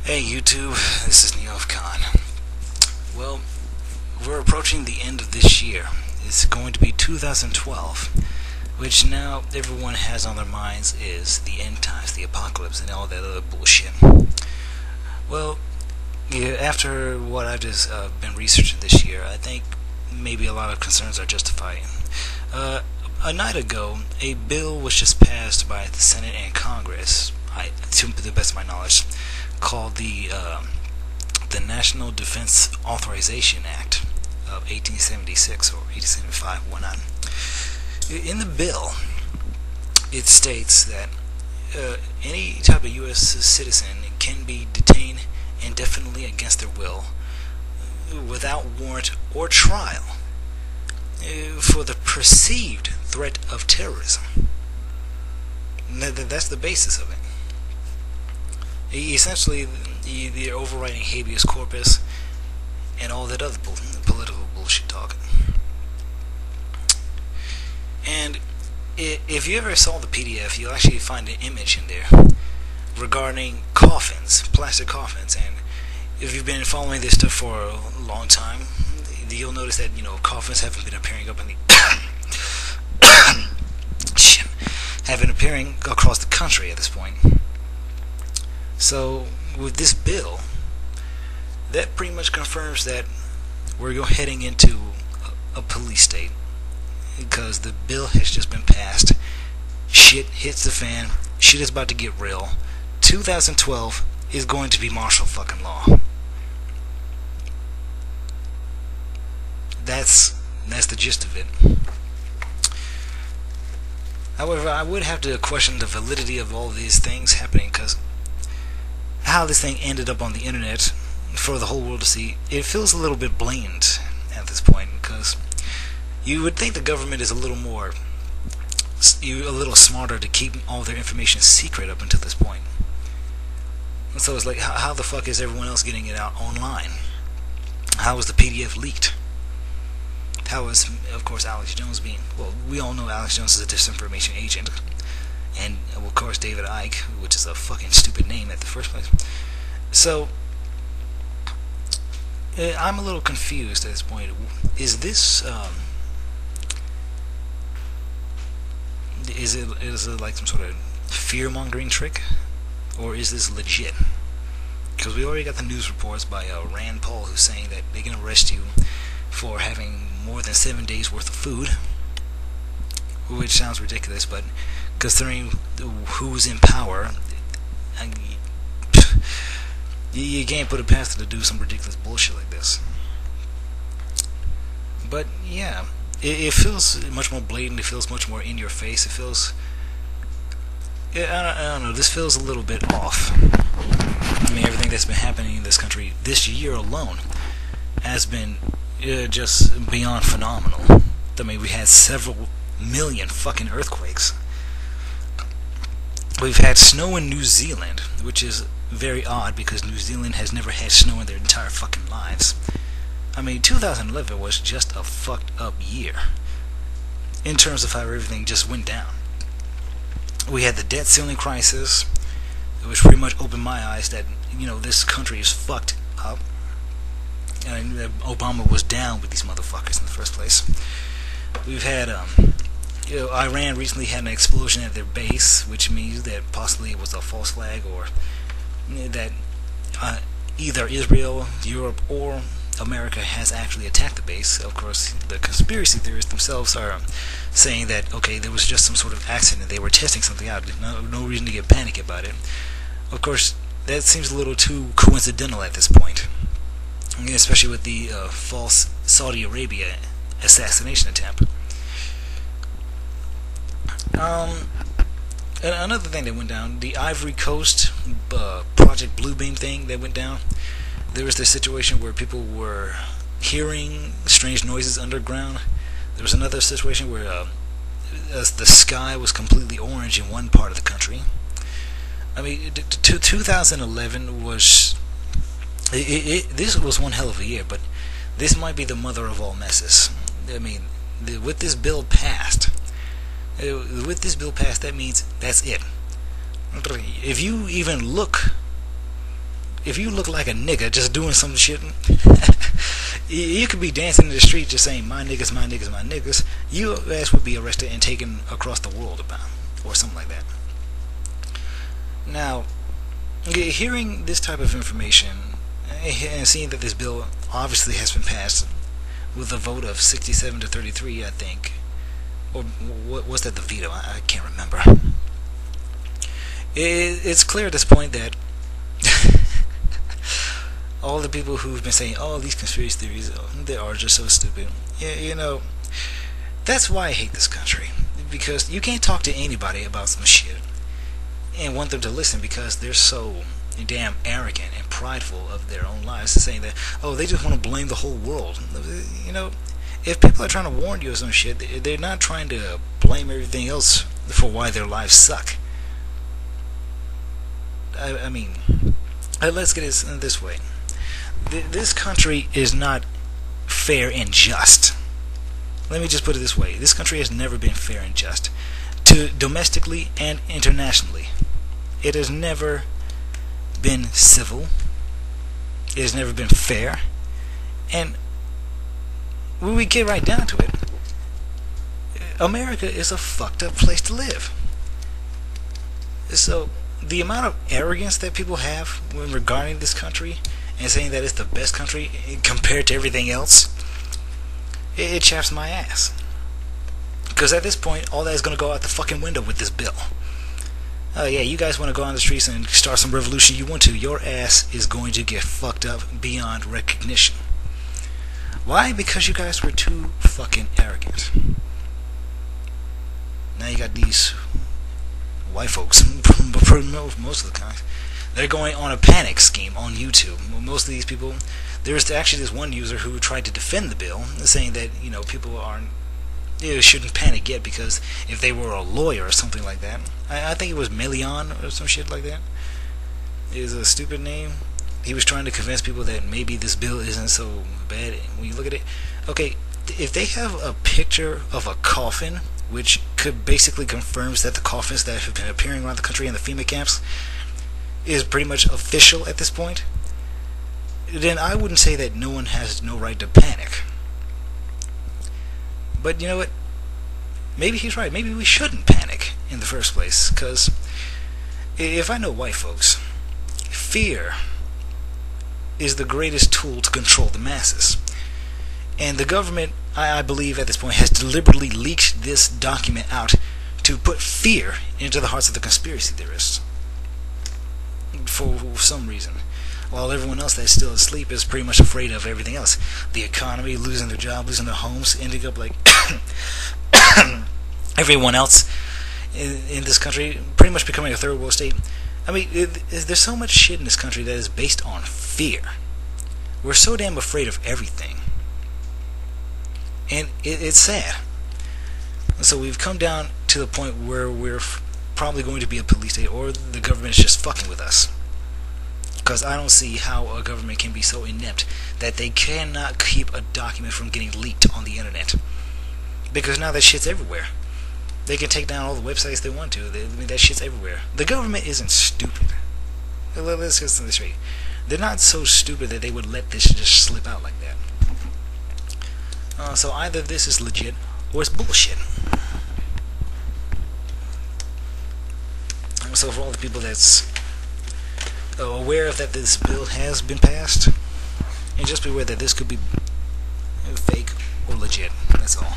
Hey YouTube, this is NeoFCon. Well, we're approaching the end of this year. It's going to be 2012, which now everyone has on their minds is the end times, the apocalypse, and all that other bullshit. Well, yeah, after what I've just been researching this year, I think maybe a lot of concerns are justified. A night ago, a bill was just passed by the Senate and Congress, to the best of my knowledge, called the National Defense Authorization Act of 1876 or 1875, whatnot. In the bill, it states that any type of U.S. citizen can be detained indefinitely against their will, without warrant or trial, for the perceived threat of terrorism. That's the basis of it. Essentially, the overriding habeas corpus and all that other political bullshit talking. And if you ever saw the PDF, you'll actually find an image in there regarding coffins, plastic coffins. And if you've been following this stuff for a long time, you'll notice that, coffins haven't been appearing up in the shit, have been appearing across the country at this point. So with this bill, that pretty much confirms that we're heading into a police state, because the bill has just been passed. Shit hits the fan. Shit is about to get real. 2012 is going to be martial fucking law. That's the gist of it. However, I would have to question the validity of all these things happening, because how this thing ended up on the internet for the whole world to see, it feels a little bit blatant at this point, because you would think the government is a little smarter to keep all their information secret up until this point. So it's like, how the fuck is everyone else getting it out online? How was the PDF leaked? How is, of course, Alex Jones being... Well, we all know Alex Jones is a disinformation agent. And, of course, David Icke, which is a fucking stupid name at the first place. So, I'm a little confused at this point. Is this... Is it like some sort of fear-mongering trick? Or is this legit? Because we already got the news reports by Rand Paul, who's saying that they can arrest you for having more than 7 days worth of food, which sounds ridiculous, but considering who's in power, you can't put it past them to do some ridiculous bullshit like this. But yeah, it feels much more blatant. It feels much more in your face. It feels, I don't know, this feels a little bit off. I mean, everything that's been happening in this country this year alone has been just beyond phenomenal. I mean, we had several million fucking earthquakes. We've had snow in New Zealand, which is very odd because New Zealand has never had snow in their entire fucking lives. I mean, 2011 was just a fucked up year in terms of how everything just went down. We had the debt ceiling crisis, which pretty much opened my eyes that, this country is fucked up. And Obama was down with these motherfuckers in the first place. We've had, Iran recently had an explosion at their base, which means that possibly it was a false flag, or that either Israel, Europe, or America has actually attacked the base. Of course, the conspiracy theorists themselves are saying that, okay, there was just some sort of accident. They were testing something out. No reason to get panicky about it. Of course, that seems a little too coincidental at this point, especially with the false Saudi Arabia assassination attempt. Another thing that went down, the Ivory Coast Project Bluebeam thing that went down. There was this situation where people were hearing strange noises underground. There was another situation where the sky was completely orange in one part of the country. I mean, 2011 was... this was one hell of a year, but this might be the mother of all messes. I mean, with this bill passed, that means that's it. If you even look if you look like a nigga just doing some shit, you could be dancing in the street just saying my niggas, my niggas, my niggas. Your ass would be arrested and taken across the world about, or something like that. Now, hearing this type of information and seeing that this bill obviously has been passed with a vote of 67 to 33, I think, or what was that, the veto? I can't remember. It's clear at this point that all the people who've been saying, "Oh, these conspiracy theories, they are just so stupid." You know, that's why I hate this country, because you can't talk to anybody about some shit and want them to listen because they're so damn arrogant and prideful of their own lives, saying that, oh, they just want to blame the whole world. You know, if people are trying to warn you of some shit, they're not trying to blame everything else for why their lives suck. I mean, let's get it this way. This country is not fair and just. Let me just put it this way. This country has never been fair and just, to domestically and internationally. It has never been civil. It has never been fair. And when we get right down to it, America is a fucked up place to live. So the amount of arrogance that people have when regarding this country and saying that it's the best country compared to everything else, it chaps my ass. Because at this point, all that is going to go out the fucking window with this bill. Oh yeah, you guys want to go on the streets and start some revolution, you want to. Your ass is going to get fucked up beyond recognition. Why? Because you guys were too fucking arrogant. Now you got these white folks, most of the time, they're going on a panic scheme on YouTube. Most of these people, there's actually this one user who tried to defend the bill, saying that, you know, people shouldn't panic yet, because if they were a lawyer or something like that, I think it was Melion or some shit like that. It was a stupid name. He was trying to convince people that maybe this bill isn't so bad when you look at it. Okay, if they have a picture of a coffin, which could basically confirms that the coffins that have been appearing around the country in the FEMA camps is pretty much official at this point, then I wouldn't say that no one has no right to panic. But you know what? Maybe he's right. Maybe we shouldn't panic in the first place. Because if I know white folks, fear is the greatest tool to control the masses. And the government, I believe at this point, has deliberately leaked this document out to put fear into the hearts of the conspiracy theorists. For some reason. While everyone else that's still asleep is pretty much afraid of everything else. The economy, losing their job, losing their homes, ending up like everyone else in this country, pretty much becoming a third world state. I mean, there's so much shit in this country that is based on fear. We're so damn afraid of everything. And it's sad. So we've come down to the point where we're probably going to be a police state, or the government is just fucking with us. Because I don't see how a government can be so inept that they cannot keep a document from getting leaked on the internet. Because now that shit's everywhere. They can take down all the websites they want to. I mean, that shit's everywhere. The government isn't stupid. Let's get this straight. They're not so stupid that they would let this just slip out like that. So either this is legit or it's bullshit. So for all the people that's aware of that this bill has been passed, and just be aware that this could be fake or legit. That's all.